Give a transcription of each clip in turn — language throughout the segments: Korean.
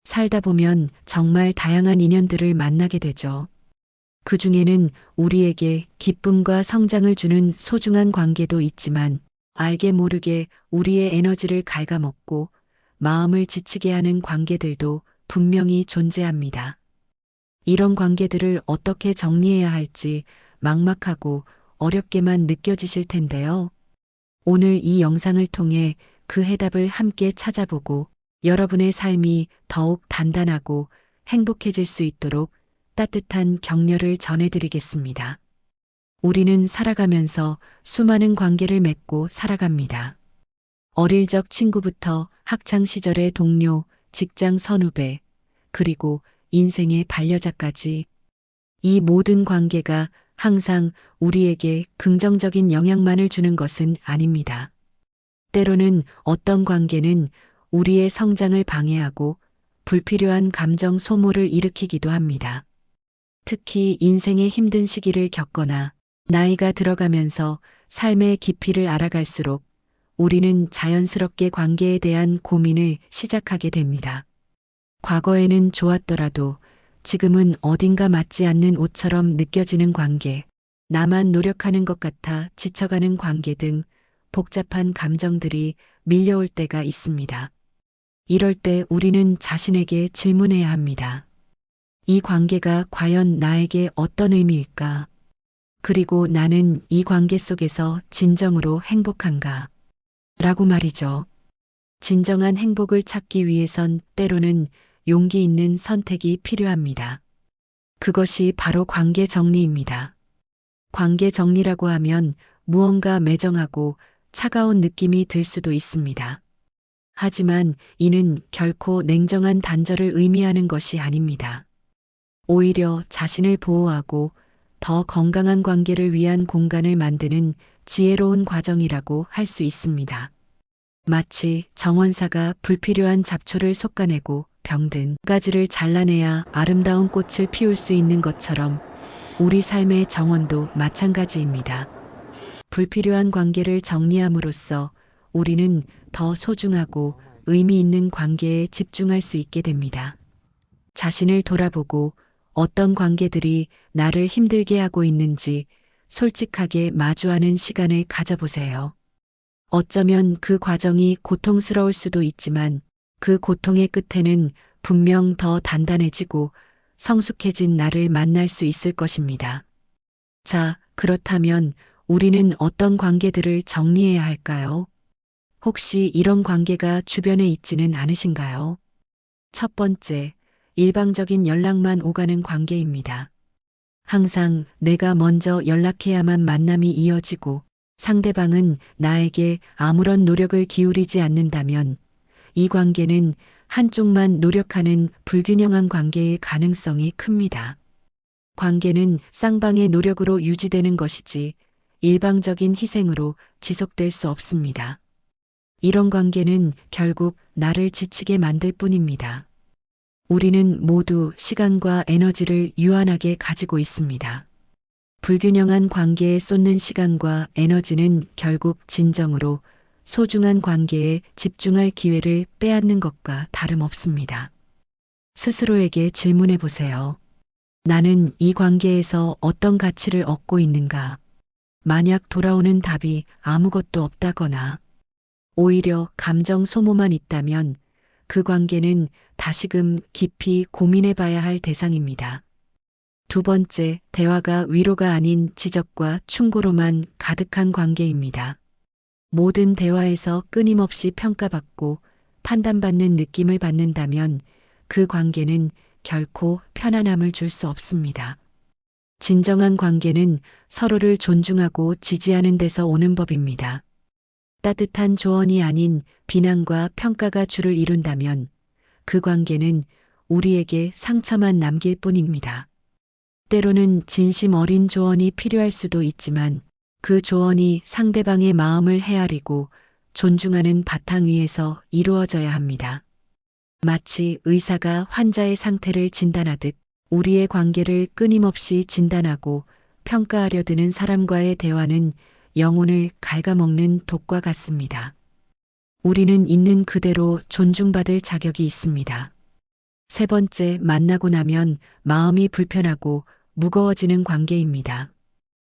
살다 보면 정말 다양한 인연들을 만나게 되죠. 그 중에는 우리에게 기쁨과 성장을 주는 소중한 관계도 있지만 알게 모르게 우리의 에너지를 갉아먹고 마음을 지치게 하는 관계들도 분명히 존재합니다. 이런 관계들을 어떻게 정리해야 할지 막막하고 어렵게만 느껴지실 텐데요. 오늘 이 영상을 통해 그 해답을 함께 찾아보고 여러분의 삶이 더욱 단단하고 행복해질 수 있도록 따뜻한 격려를 전해드리겠습니다. 우리는 살아가면서 수많은 관계를 맺고 살아갑니다. 어릴 적 친구부터 학창 시절의 동료, 직장 선후배, 그리고 인생의 반려자까지 이 모든 관계가 항상 우리에게 긍정적인 영향만을 주는 것은 아닙니다. 때로는 어떤 관계는 우리의 성장을 방해하고 불필요한 감정 소모를 일으키기도 합니다. 특히 인생의 힘든 시기를 겪거나 나이가 들어가면서 삶의 깊이를 알아갈수록 우리는 자연스럽게 관계에 대한 고민을 시작하게 됩니다. 과거에는 좋았더라도 지금은 어딘가 맞지 않는 옷처럼 느껴지는 관계, 나만 노력하는 것 같아 지쳐가는 관계 등 복잡한 감정들이 밀려올 때가 있습니다. 이럴 때 우리는 자신에게 질문해야 합니다. 이 관계가 과연 나에게 어떤 의미일까? 그리고 나는 이 관계 속에서 진정으로 행복한가? 라고 말이죠. 진정한 행복을 찾기 위해선 때로는 용기 있는 선택이 필요합니다. 그것이 바로 관계 정리입니다. 관계 정리라고 하면 무언가 매정하고 차가운 느낌이 들 수도 있습니다. 하지만 이는 결코 냉정한 단절을 의미하는 것이 아닙니다. 오히려 자신을 보호하고 더 건강한 관계를 위한 공간을 만드는 지혜로운 과정이라고 할 수 있습니다. 마치 정원사가 불필요한 잡초를 솎아내고 병든 가지를 잘라내야 아름다운 꽃을 피울 수 있는 것처럼 우리 삶의 정원도 마찬가지입니다. 불필요한 관계를 정리함으로써 우리는 더 소중하고 의미 있는 관계에 집중할 수 있게 됩니다. 자신을 돌아보고 어떤 관계들이 나를 힘들게 하고 있는지 솔직하게 마주하는 시간을 가져보세요. 어쩌면 그 과정이 고통스러울 수도 있지만 그 고통의 끝에는 분명 더 단단해지고 성숙해진 나를 만날 수 있을 것입니다. 자, 그렇다면 우리는 어떤 관계들을 정리해야 할까요? 혹시 이런 관계가 주변에 있지는 않으신가요? 첫 번째, 일방적인 연락만 오가는 관계입니다. 항상 내가 먼저 연락해야만 만남이 이어지고 상대방은 나에게 아무런 노력을 기울이지 않는다면 이 관계는 한쪽만 노력하는 불균형한 관계일 가능성이 큽니다. 관계는 쌍방의 노력으로 유지되는 것이지 일방적인 희생으로 지속될 수 없습니다. 이런 관계는 결국 나를 지치게 만들 뿐입니다. 우리는 모두 시간과 에너지를 유한하게 가지고 있습니다. 불균형한 관계에 쏟는 시간과 에너지는 결국 진정으로 소중한 관계에 집중할 기회를 빼앗는 것과 다름없습니다. 스스로에게 질문해 보세요. 나는 이 관계에서 어떤 가치를 얻고 있는가? 만약 돌아오는 답이 아무것도 없다거나 오히려 감정 소모만 있다면 그 관계는 다시금 깊이 고민해 봐야 할 대상입니다. 두 번째, 대화가 위로가 아닌 지적과 충고로만 가득한 관계입니다. 모든 대화에서 끊임없이 평가받고 판단받는 느낌을 받는다면 그 관계는 결코 편안함을 줄 수 없습니다. 진정한 관계는 서로를 존중하고 지지하는 데서 오는 법입니다. 따뜻한 조언이 아닌 비난과 평가가 주를 이룬다면 그 관계는 우리에게 상처만 남길 뿐입니다. 때로는 진심 어린 조언이 필요할 수도 있지만 그 조언이 상대방의 마음을 헤아리고 존중하는 바탕 위에서 이루어져야 합니다. 마치 의사가 환자의 상태를 진단하듯 우리의 관계를 끊임없이 진단하고 평가하려 드는 사람과의 대화는 영혼을 갉아먹는 독과 같습니다. 우리는 있는 그대로 존중받을 자격이 있습니다. 세 번째, 만나고 나면 마음이 불편하고 무거워지는 관계입니다.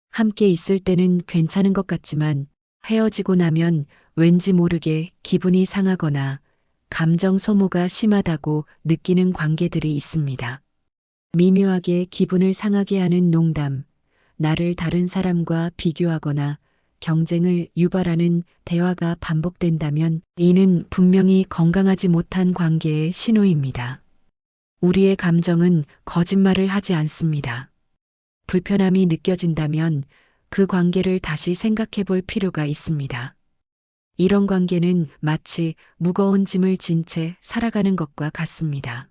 함께 있을 때는 괜찮은 것 같지만 헤어지고 나면 왠지 모르게 기분이 상하거나 감정 소모가 심하다고 느끼는 관계들이 있습니다. 미묘하게 기분을 상하게 하는 농담, 나를 다른 사람과 비교하거나 경쟁을 유발하는 대화가 반복된다면 이는 분명히 건강하지 못한 관계의 신호입니다. 우리의 감정은 거짓말을 하지 않습니다. 불편함이 느껴진다면 그 관계를 다시 생각해 볼 필요가 있습니다. 이런 관계는 마치 무거운 짐을 진 채 살아가는 것과 같습니다.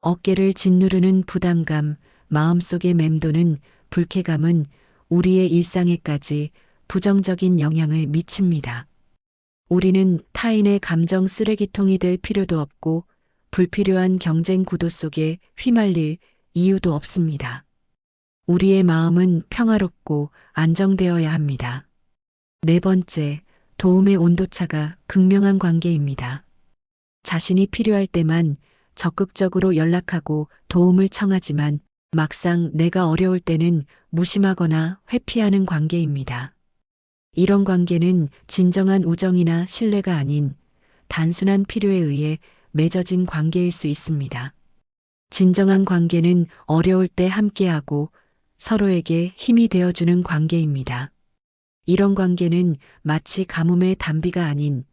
어깨를 짓누르는 부담감, 마음속에 맴도는 불쾌감은 우리의 일상에까지 부정적인 영향을 미칩니다. 우리는 타인의 감정 쓰레기통이 될 필요도 없고 불필요한 경쟁 구도 속에 휘말릴 이유도 없습니다. 우리의 마음은 평화롭고 안정되어야 합니다. 네 번째, 도움의 온도차가 극명한 관계입니다. 자신이 필요할 때만 적극적으로 연락하고 도움을 청하지만 막상 내가 어려울 때는 무심하거나 회피하는 관계입니다. 이런 관계는 진정한 우정이나 신뢰가 아닌 단순한 필요에 의해 맺어진 관계일 수 있습니다. 진정한 관계는 어려울 때 함께하고 서로에게 힘이 되어주는 관계입니다. 이런 관계는 마치 가뭄의 단비가 아닌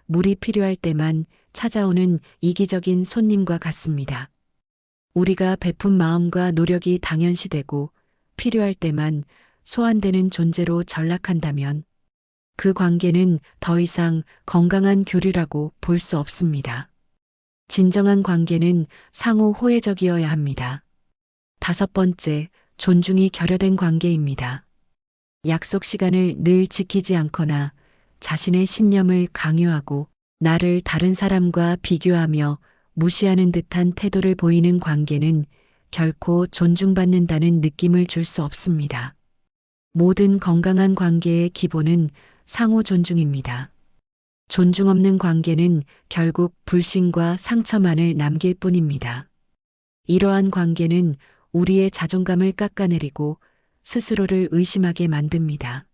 물이 필요할 때만 찾아오는 이기적인 손님과 같습니다. 우리가 베푼 마음과 노력이 당연시되고 필요할 때만 소환되는 존재로 전락한다면 그 관계는 더 이상 건강한 교류라고 볼 수 없습니다. 진정한 관계는 상호 호혜적이어야 합니다. 다섯 번째, 존중이 결여된 관계입니다. 약속 시간을 늘 지키지 않거나 자신의 신념을 강요하고 나를 다른 사람과 비교하며 무시하는 듯한 태도를 보이는 관계는 결코 존중받는다는 느낌을 줄 수 없습니다. 모든 건강한 관계의 기본은 상호 존중입니다. 존중 없는 관계는 결국 불신과 상처만을 남길 뿐입니다. 이러한 관계는 우리의 자존감을 깎아내리고 스스로를 의심하게 만듭니다.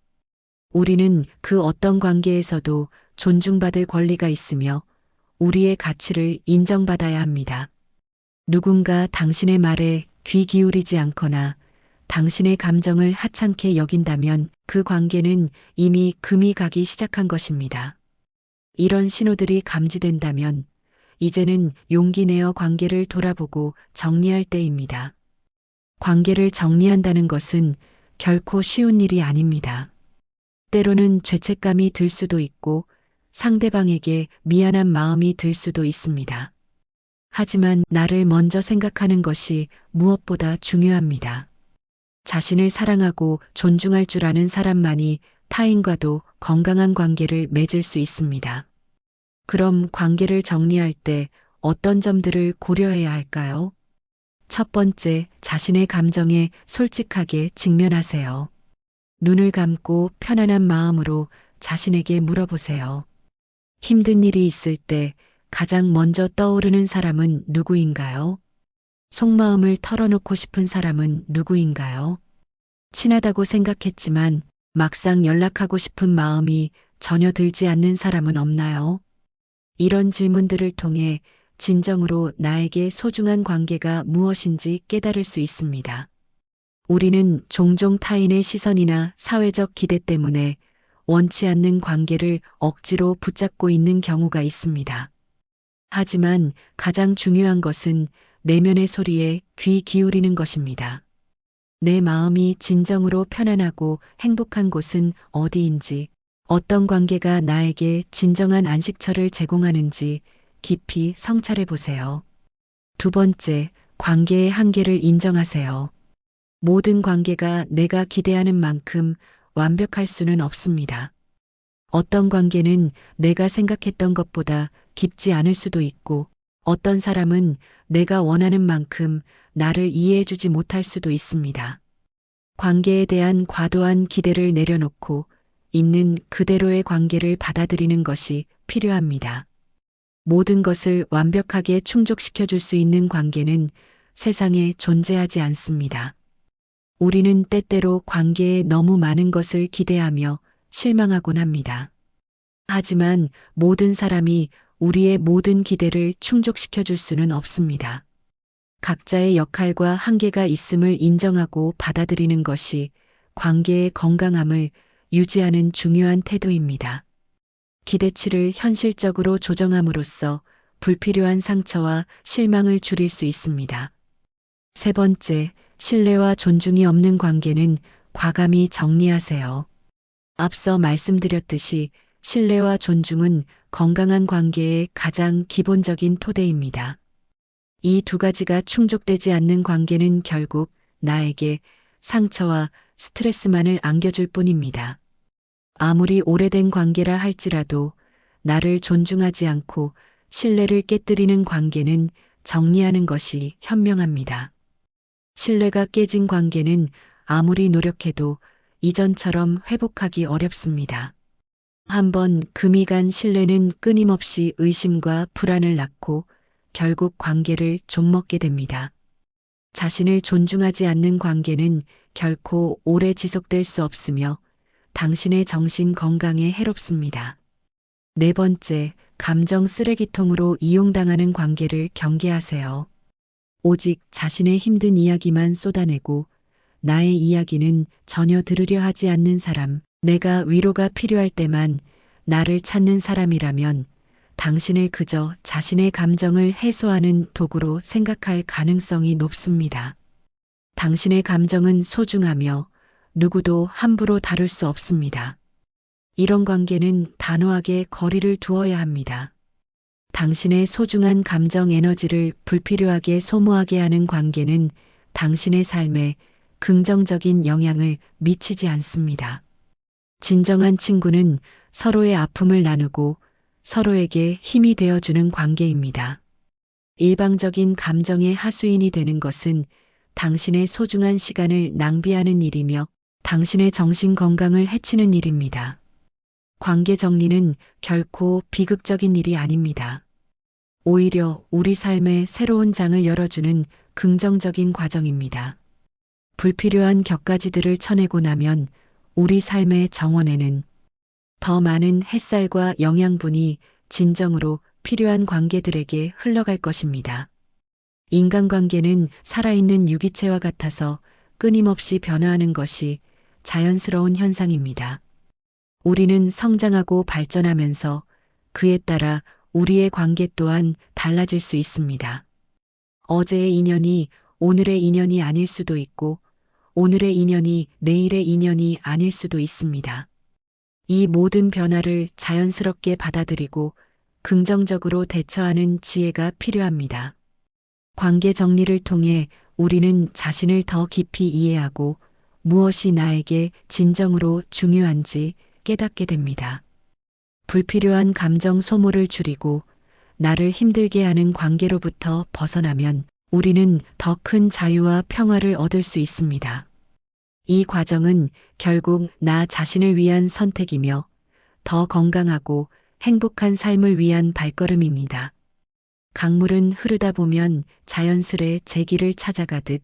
우리는 그 어떤 관계에서도 존중받을 권리가 있으며 우리의 가치를 인정받아야 합니다. 누군가 당신의 말에 귀 기울이지 않거나 당신의 감정을 하찮게 여긴다면 그 관계는 이미 금이 가기 시작한 것입니다. 이런 신호들이 감지된다면 이제는 용기 내어 관계를 돌아보고 정리할 때입니다. 관계를 정리한다는 것은 결코 쉬운 일이 아닙니다. 때로는 죄책감이 들 수도 있고 상대방에게 미안한 마음이 들 수도 있습니다. 하지만 나를 먼저 생각하는 것이 무엇보다 중요합니다. 자신을 사랑하고 존중할 줄 아는 사람만이 타인과도 건강한 관계를 맺을 수 있습니다. 그럼 관계를 정리할 때 어떤 점들을 고려해야 할까요? 첫 번째, 자신의 감정에 솔직하게 직면하세요. 눈을 감고 편안한 마음으로 자신에게 물어보세요. 힘든 일이 있을 때 가장 먼저 떠오르는 사람은 누구인가요? 속마음을 털어놓고 싶은 사람은 누구인가요? 친하다고 생각했지만 막상 연락하고 싶은 마음이 전혀 들지 않는 사람은 없나요? 이런 질문들을 통해 진정으로 나에게 소중한 관계가 무엇인지 깨달을 수 있습니다. 우리는 종종 타인의 시선이나 사회적 기대 때문에 원치 않는 관계를 억지로 붙잡고 있는 경우가 있습니다. 하지만 가장 중요한 것은 내면의 소리에 귀 기울이는 것입니다. 내 마음이 진정으로 편안하고 행복한 곳은 어디인지, 어떤 관계가 나에게 진정한 안식처를 제공하는지 깊이 성찰해 보세요. 두 번째, 관계의 한계를 인정하세요. 모든 관계가 내가 기대하는 만큼 완벽할 수는 없습니다. 어떤 관계는 내가 생각했던 것보다 깊지 않을 수도 있고, 어떤 사람은 내가 원하는 만큼 나를 이해해주지 못할 수도 있습니다. 관계에 대한 과도한 기대를 내려놓고 있는 그대로의 관계를 받아들이는 것이 필요합니다. 모든 것을 완벽하게 충족시켜 줄 수 있는 관계는 세상에 존재하지 않습니다. 우리는 때때로 관계에 너무 많은 것을 기대하며 실망하곤 합니다. 하지만 모든 사람이 우리의 모든 기대를 충족시켜 줄 수는 없습니다. 각자의 역할과 한계가 있음을 인정하고 받아들이는 것이 관계의 건강함을 유지하는 중요한 태도입니다. 기대치를 현실적으로 조정함으로써 불필요한 상처와 실망을 줄일 수 있습니다. 세 번째, 신뢰와 존중이 없는 관계는 과감히 정리하세요. 앞서 말씀드렸듯이 신뢰와 존중은 건강한 관계의 가장 기본적인 토대입니다. 이 두 가지가 충족되지 않는 관계는 결국 나에게 상처와 스트레스만을 안겨줄 뿐입니다. 아무리 오래된 관계라 할지라도 나를 존중하지 않고 신뢰를 깨뜨리는 관계는 정리하는 것이 현명합니다. 신뢰가 깨진 관계는 아무리 노력해도 이전처럼 회복하기 어렵습니다. 한번 금이 간 신뢰는 끊임없이 의심과 불안을 낳고 결국 관계를 좀먹게 됩니다. 자신을 존중하지 않는 관계는 결코 오래 지속될 수 없으며 당신의 정신 건강에 해롭습니다. 네 번째, 감정 쓰레기통으로 이용당하는 관계를 경계하세요. 오직 자신의 힘든 이야기만 쏟아내고 나의 이야기는 전혀 들으려 하지 않는 사람, 내가 위로가 필요할 때만 나를 찾는 사람이라면 당신을 그저 자신의 감정을 해소하는 도구로 생각할 가능성이 높습니다. 당신의 감정은 소중하며 누구도 함부로 다룰 수 없습니다. 이런 관계는 단호하게 거리를 두어야 합니다. 당신의 소중한 감정 에너지를 불필요하게 소모하게 하는 관계는 당신의 삶에 긍정적인 영향을 미치지 않습니다. 진정한 친구는 서로의 아픔을 나누고 서로에게 힘이 되어주는 관계입니다. 일방적인 감정의 하수인이 되는 것은 당신의 소중한 시간을 낭비하는 일이며 당신의 정신 건강을 해치는 일입니다. 관계 정리는 결코 비극적인 일이 아닙니다. 오히려 우리 삶에 새로운 장을 열어주는 긍정적인 과정입니다. 불필요한 격가지들을 쳐내고 나면 우리 삶의 정원에는 더 많은 햇살과 영양분이 진정으로 필요한 관계들에게 흘러갈 것입니다. 인간관계는 살아있는 유기체와 같아서 끊임없이 변화하는 것이 자연스러운 현상입니다. 우리는 성장하고 발전하면서 그에 따라 우리의 관계 또한 달라질 수 있습니다. 어제의 인연이 오늘의 인연이 아닐 수도 있고 오늘의 인연이 내일의 인연이 아닐 수도 있습니다. 이 모든 변화를 자연스럽게 받아들이고 긍정적으로 대처하는 지혜가 필요합니다. 관계 정리를 통해 우리는 자신을 더 깊이 이해하고 무엇이 나에게 진정으로 중요한지 깨닫게 됩니다. 불필요한 감정 소모를 줄이고 나를 힘들게 하는 관계로부터 벗어나면 우리는 더 큰 자유와 평화를 얻을 수 있습니다. 이 과정은 결국 나 자신을 위한 선택이며 더 건강하고 행복한 삶을 위한 발걸음입니다. 강물은 흐르다 보면 자연스레 제길을 찾아가듯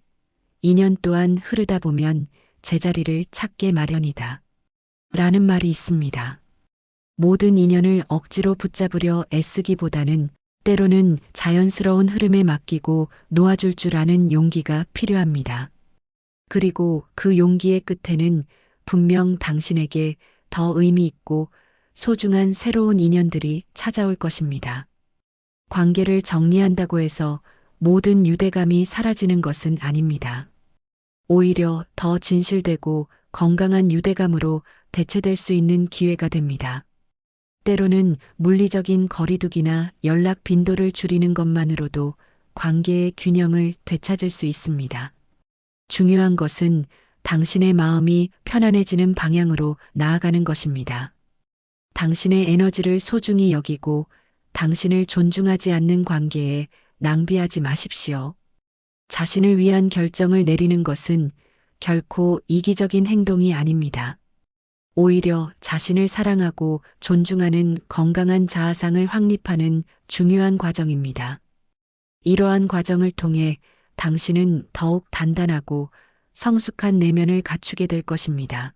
인연 또한 흐르다 보면 제자리를 찾게 마련이다. 라는 말이 있습니다. 모든 인연을 억지로 붙잡으려 애쓰기보다는 때로는 자연스러운 흐름에 맡기고 놓아줄 줄 아는 용기가 필요합니다. 그리고 그 용기의 끝에는 분명 당신에게 더 의미 있고 소중한 새로운 인연들이 찾아올 것입니다. 관계를 정리한다고 해서 모든 유대감이 사라지는 것은 아닙니다. 오히려 더 진실되고 건강한 유대감으로 대체될 수 있는 기회가 됩니다. 때로는 물리적인 거리두기나 연락 빈도를 줄이는 것만으로도 관계의 균형을 되찾을 수 있습니다. 중요한 것은 당신의 마음이 편안해지는 방향으로 나아가는 것입니다. 당신의 에너지를 소중히 여기고 당신을 존중하지 않는 관계에 낭비하지 마십시오. 자신을 위한 결정을 내리는 것은 결코 이기적인 행동이 아닙니다. 오히려 자신을 사랑하고 존중하는 건강한 자아상을 확립하는 중요한 과정입니다. 이러한 과정을 통해 당신은 더욱 단단하고 성숙한 내면을 갖추게 될 것입니다.